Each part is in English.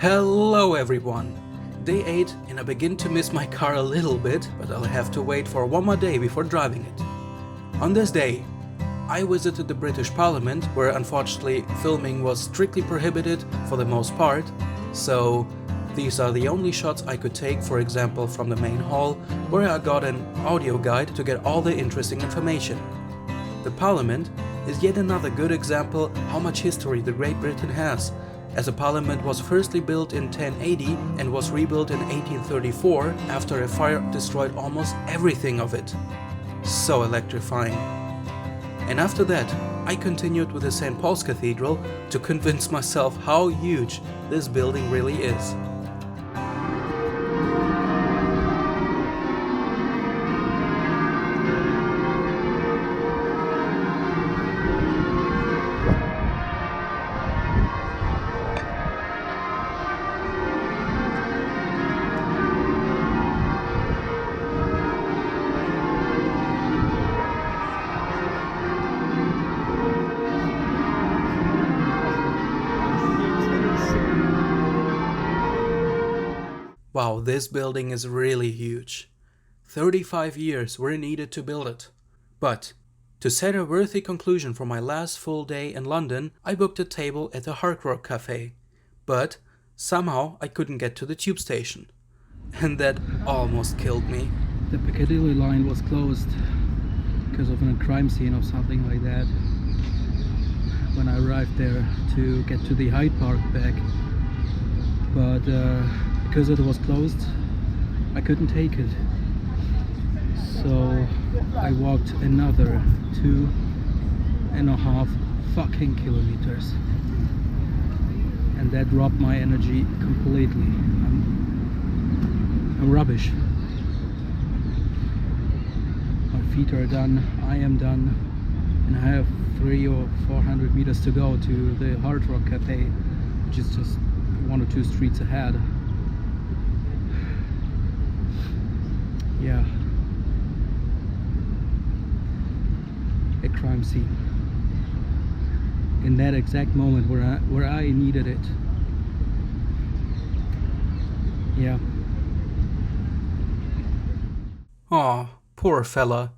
Hello everyone! Day 8 and I begin to miss my car a little bit, but I'll have to wait for one more day before driving it. On this day, I visited the British Parliament, where unfortunately filming was strictly prohibited for the most part, so these are the only shots I could take, for example from the main hall, where I got an audio guide to get all the interesting information. The Parliament is yet another good example how much history the Great Britain has, as the Parliament was firstly built in 1080 and was rebuilt in 1834 after a fire destroyed almost everything of it. So electrifying. And after that, I continued with the St. Paul's Cathedral to convince myself how huge this building really is. Wow, this building is really huge. 35 years were needed to build it. But to set a worthy conclusion for my last full day in London, I booked a table at the Hard Rock Cafe. But somehow I couldn't get to the tube station. And that almost killed me. The Piccadilly line was closed because of a crime scene or something like that when I arrived there to get to the Hyde Park back. But because it was closed, I couldn't take it. So I walked another 2.5 fucking kilometers. And that dropped my energy completely. I'm rubbish. My feet are done, I am done, and I have 300 or 400 meters to go to the Hard Rock Cafe, which is just 1 or 2 streets ahead. Yeah, a crime scene in that exact moment where I needed it. Yeah. Aw, poor fella.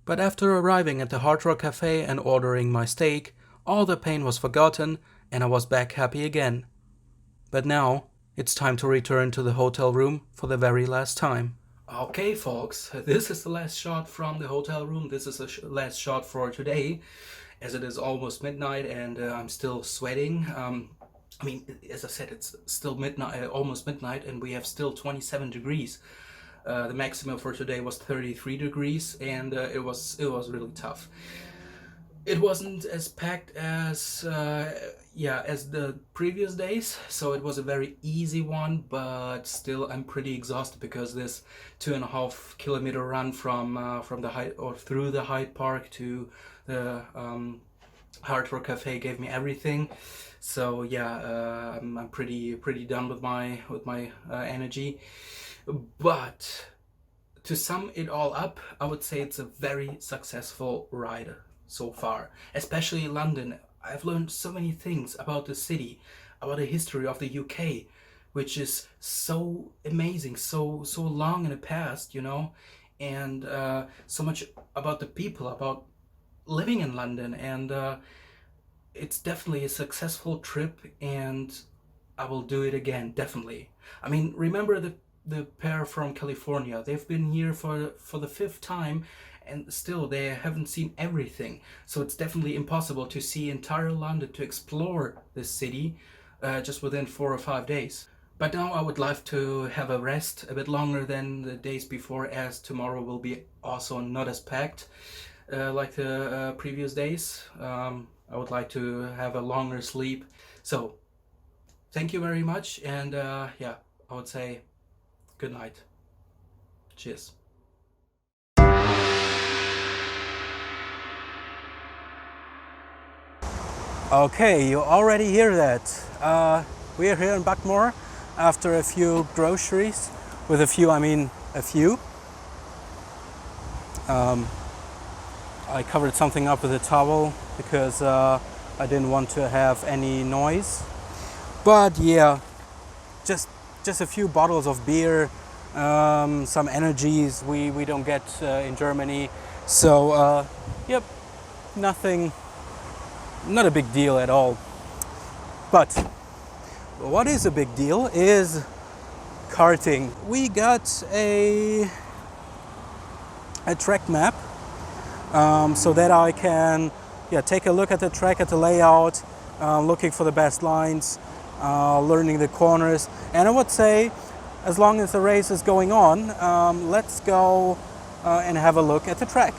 But after arriving at the Hard Rock Cafe and ordering my steak, all the pain was forgotten and I was back happy again. But now, it's time to return to the hotel room for the very last time. Okay folks, this is the last shot from the hotel room. This is the last shot for today, as it is almost midnight and I'm still sweating. As I said, it's still midnight, almost midnight, and we have still 27 degrees. The maximum for today was 33 degrees, and it was really tough. It wasn't as packed as the previous days, so it was a very easy one, but still I'm pretty exhausted because this 2.5 kilometer run from the Hyde or through the Hyde Park to the Hard Rock Cafe gave me everything. So yeah, I'm pretty done with my energy. But to sum it all up, I would say it's a very successful ride so far, especially in London. I've learned so many things about the city, about the history of the UK, which is so amazing, so long in the past, you know, and so much about the people, about living in London, and it's definitely a successful trip, and I will do it again, definitely. I mean, remember the pair from California? They've been here for the 5th time, and still they haven't seen everything. So it's definitely impossible to see entire London, to explore this city just within 4 or 5 days. But now I would like to have a rest a bit longer than the days before, as tomorrow will be also not as packed like the previous days. I would like to have a longer sleep. So thank you very much, and yeah, I would say good night. Cheers. Okay, you already hear that. We are here in Buckmore after a few groceries. With a few, I mean a few. I covered something up with a towel because I didn't want to have any noise. But yeah, just a few bottles of beer, some energies we don't get in Germany. So yep, nothing, not a big deal at all. But what is a big deal is karting. We got a track map, so that I can take a look at the track, at the layout, looking for the best lines, learning the corners. And I would say, as long as the race is going on, let's go and have a look at the track.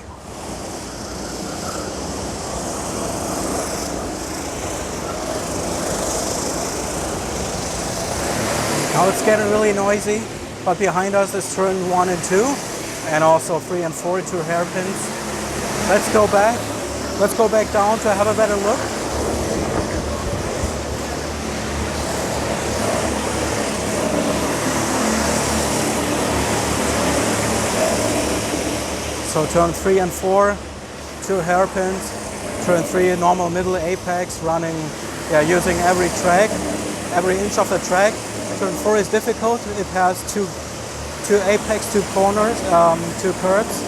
Now it's getting really noisy, but behind us is turn 1 and 2, and also 3 and 4, 2 hairpins. Let's go back. Let's go back down to have a better look. So turn 3 and 4, 2 hairpins. Turn 3, normal middle apex, running, using every track, every inch of the track. Turn 4 is difficult. It has two apex, 2 corners, 2 curbs,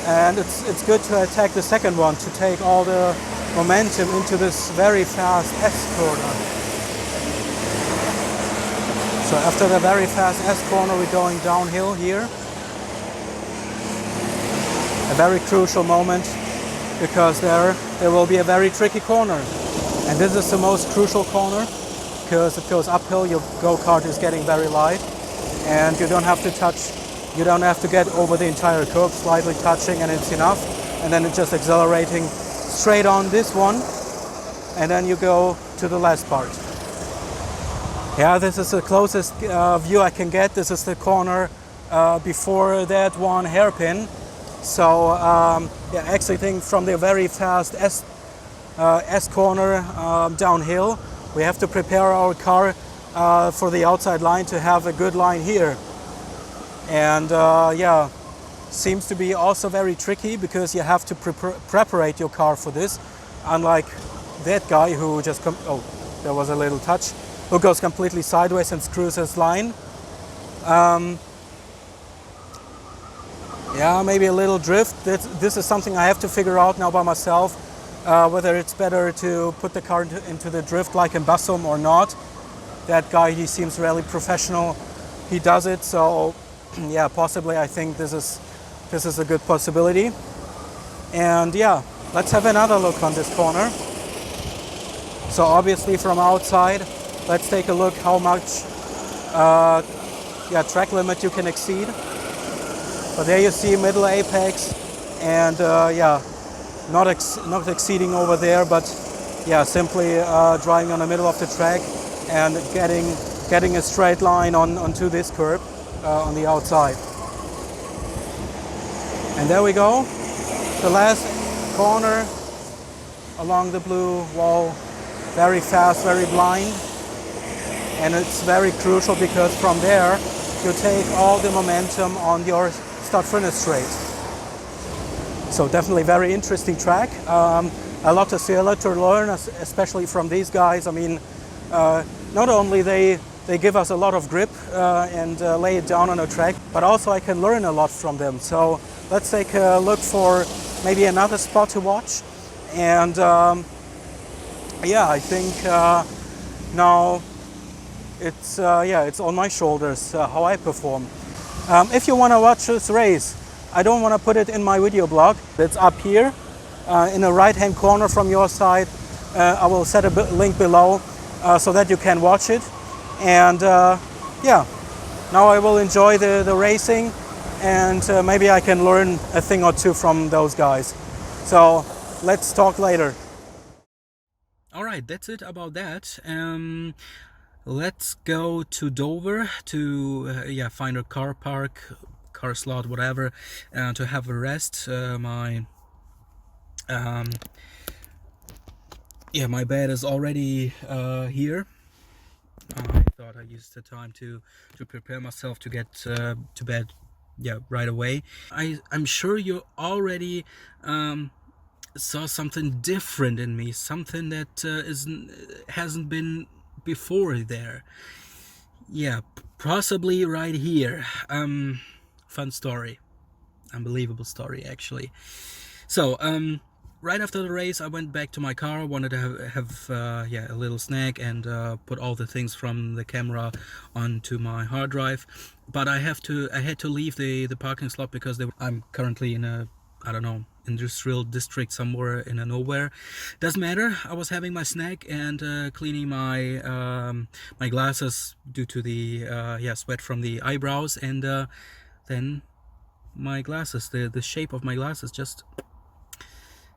and it's good to attack the second one to take all the momentum into this very fast S corner. So after the very fast S corner, we're going downhill here. A very crucial moment, because there will be a very tricky corner, and this is the most crucial corner. Because it goes uphill, your go-kart is getting very light, and you don't have to touch, you don't have to get over the entire curve, slightly touching and it's enough, and then it's just accelerating straight on this one, and then you go to the last part. Yeah, this is the closest view I can get. This is the corner before that one hairpin. So exiting from the very fast S corner downhill, we have to prepare our car for the outside line to have a good line here. And seems to be also very tricky, because you have to preparate your car for this. Unlike that guy who just there was a little touch, who goes completely sideways and screws his line. Maybe a little drift. This is something I have to figure out now by myself. Whether it's better to put the car into the drift like in Buckmore or not. That guy, he seems really professional. He does it, so possibly I think this is a good possibility. And let's have another look on this corner. So obviously from outside, let's take a look how much track limit you can exceed. But there you see middle apex, and not exceeding over there, but simply driving on the middle of the track and getting a straight line onto this curb on the outside. And there we go, the last corner along the blue wall, very fast, very blind, and it's very crucial, because from there you take all the momentum on your start-finish straight. So definitely very interesting track. A lot to learn, especially from these guys. I mean, not only they give us a lot of grip and lay it down on a track, but also I can learn a lot from them. So let's take a look for maybe another spot to watch. And I think now it's on my shoulders how I perform. If you want to watch this race, I don't want to put it in my video blog. It's up here in the right-hand corner from your side. I will set a link below so that you can watch it. And now I will enjoy the racing, and maybe I can learn a thing or two from those guys. So let's talk later. All right, that's it about that. Let's go to Dover to find a car park, car slot, whatever, to have a rest. My bed is already here. I thought I used the time to prepare myself to get to bed right away. I'm sure you already saw something different in me, something that hasn't been before there. Yeah, possibly right here. Fun story. Unbelievable story, actually. So, right after the race, I went back to my car. Wanted to have yeah, a little snack and put all the things from the camera onto my hard drive. But I had to leave the parking slot because I'm currently in a, I don't know, industrial district somewhere in a nowhere. Doesn't matter. I was having my snack and cleaning my glasses due to the yeah, sweat from the eyebrows, and then my glasses, the shape of my glasses just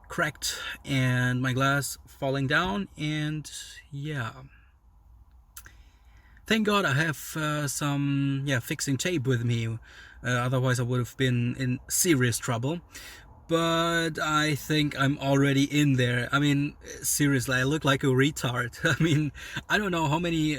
cracked and my glass falling down. And yeah, thank God I have some, yeah, fixing tape with me, otherwise I would have been in serious trouble. But I think I'm already in there. I mean, seriously, I look like a retard. I mean, I don't know how many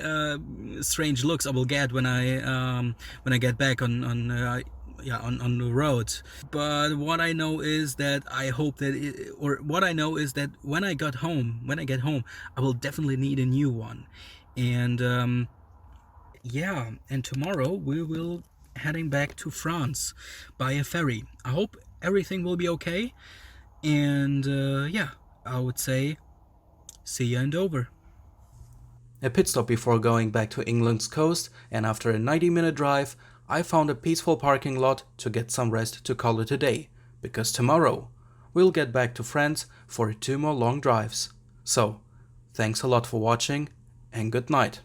strange looks I will get when I get back on yeah, on the road. But what I know is that I hope that or what I know is that when I get home, I will definitely need a new one. And yeah, and tomorrow we will heading back to France by a ferry. I hope everything will be okay. And yeah, I would say see you in Dover. A pit stop before going back to England's coast, and after a 90-minute drive, I found a peaceful parking lot to get some rest to call it a day, because tomorrow we'll get back to France for 2 more long drives. So, thanks a lot for watching, and good night.